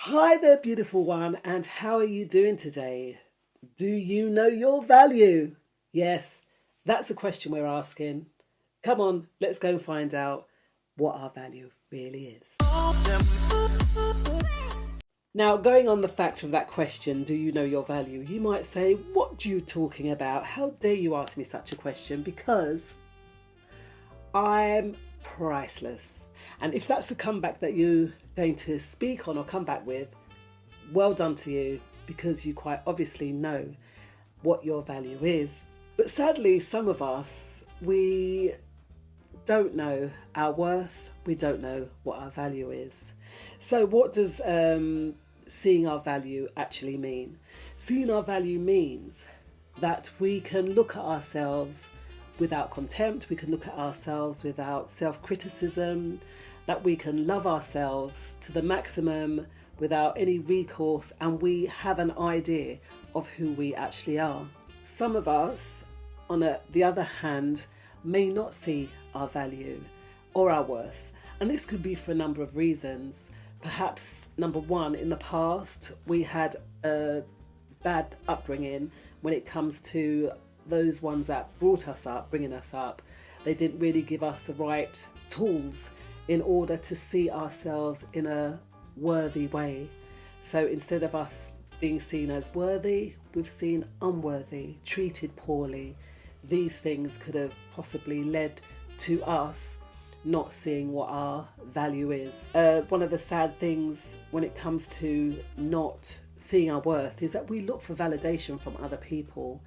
Hi there, beautiful one, and how are you doing today? Do you know your value? Yes, that's the question we're asking. Come on, let's go and find out what our value really is. Now, going on the fact of that question, do you know your value? You might say, what are you talking about? How dare you ask me such a question? Because I'm priceless. And if that's the comeback that you're going to speak on or come back with, well done to you, because you quite obviously know what your value is. But sadly, some of us, we don't know our worth. We don't know what our value is. So what does seeing our value actually mean? Seeing our value means that we can look at ourselves without contempt, we can look at ourselves without self-criticism, that we can love ourselves to the maximum without any recourse, and we have an idea of who we actually are. Some of us, on the other hand, may not see our value or our worth, and this could be for a number of reasons. Perhaps number one, in the past we had a bad upbringing when it comes to those ones that brought us up, bringing us up. They didn't really give us the right tools in order to see ourselves in a worthy way. So instead of us being seen as worthy, we've seen unworthy, treated poorly. These things could have possibly led to us not seeing what our value is. One of the sad things when it comes to not seeing our worth is that we look for validation from other people.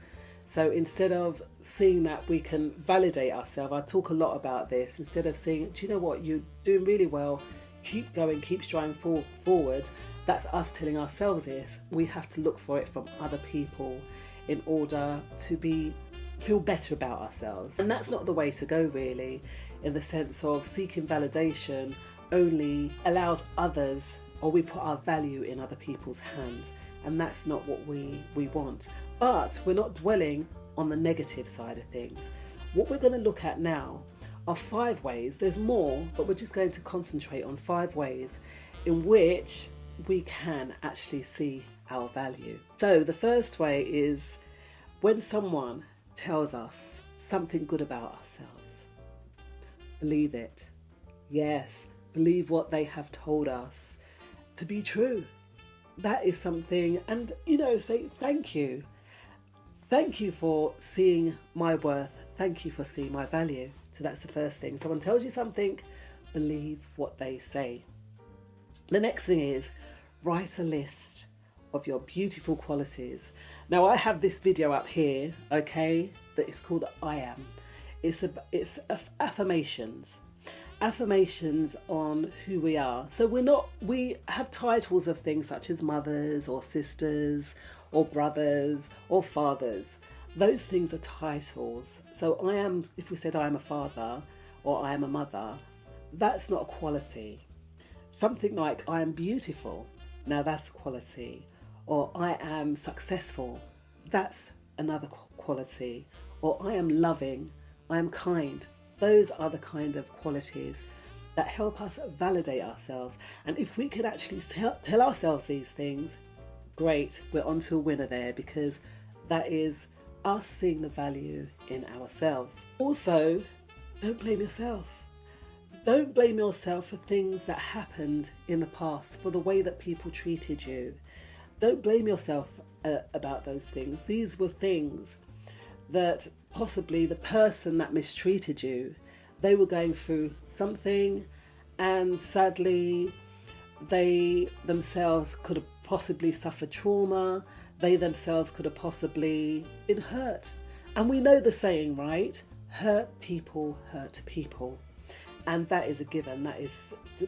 So instead of seeing that we can validate ourselves, I talk a lot about this, instead of saying, do you know what, you're doing really well, keep going, keep striving forward, that's us telling ourselves this. We have to look for it from other people in order to feel better about ourselves. And that's not the way to go, really, in the sense of seeking validation only allows others, or we put our value in other people's hands. And that's not what we want. But we're not dwelling on the negative side of things. What we're going to look at now are 5 ways. There's more, but we're just going to concentrate on 5 ways in which we can actually see our value. So the first way is when someone tells us something good about ourselves. Believe it. Yes, believe what they have told us to be true. That is something, and say thank you. Thank you for seeing my worth. Thank you for seeing my value. So that's the first thing. Someone tells you something, believe what they say. The next thing is write a list of your beautiful qualities. Now I have this video up here, okay, that is called I Am. It's affirmations. Affirmations on who we are. So we have titles of things such as mothers or sisters or brothers or fathers. Those things are titles. So I am, if we said I am a father or I am a mother, that's not a quality. Something like I am beautiful, now that's a quality. Or I am successful, that's another quality. Or I am loving, I am kind. Those are the kind of qualities that help us validate ourselves. And if we could actually tell ourselves these things, great, we're on to a winner there, because that is us seeing the value in ourselves. Also, don't blame yourself. Don't blame yourself for things that happened in the past, for the way that people treated you. Don't blame yourself about those things. These were things that possibly the person that mistreated you, they were going through something, and sadly they themselves could have possibly suffered trauma. They themselves could have possibly been hurt. And we know the saying, right? Hurt people hurt people. And that is a given.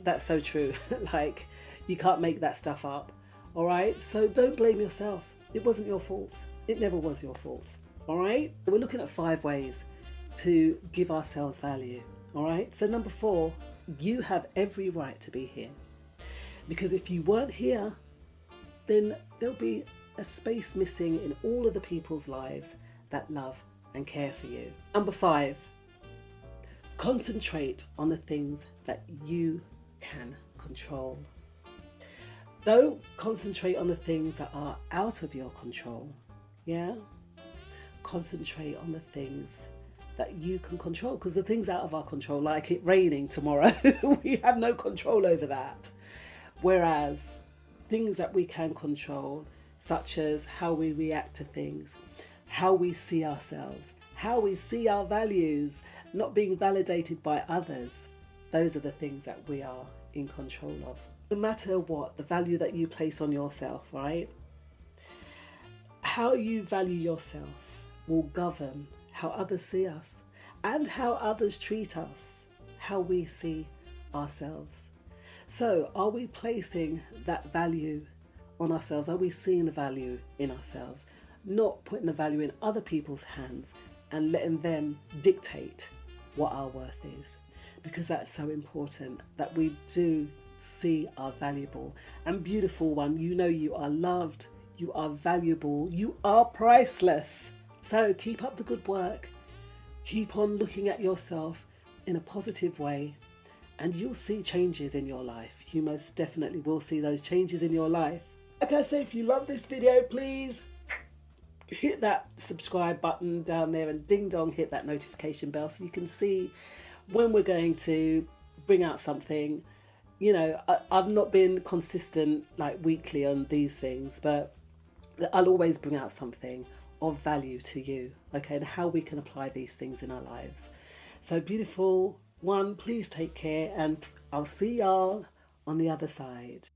That's so true. Like, you can't make that stuff up. All right? So don't blame yourself. It wasn't your fault. It never was your fault. All right? We're looking at 5 ways to give ourselves value. All right? So number 4, you have every right to be here. Because if you weren't here, then there'll be a space missing in all of the people's lives that love and care for you. Number 5, concentrate on the things that you can control. Don't concentrate on the things that are out of your control. Yeah? Concentrate on the things that you can control, because the things out of our control, like it raining tomorrow, we have no control over that. Whereas things that we can control, such as how we react to things, how we see ourselves, how we see our values, not being validated by others, those are the things that we are in control of. No matter what, the value that you place on yourself, right? How you value yourself will govern how others see us and how others treat us, how we see ourselves. So, are we placing that value on ourselves? Are we seeing the value in ourselves? Not putting the value in other people's hands and letting them dictate what our worth is. Because that's so important, that we do see our valuable and beautiful one. You know you are loved, you are valuable, you are priceless. So keep up the good work. Keep on looking at yourself in a positive way, and you'll see changes in your life. You most definitely will see those changes in your life. Like I say, if you love this video, please hit that subscribe button down there and ding dong, hit that notification bell so you can see when we're going to bring out something. You know, I've not been consistent like weekly on these things, but I'll always bring out something of value to you, okay, and how we can apply these things in our lives. So beautiful one, please take care, and I'll see y'all on the other side.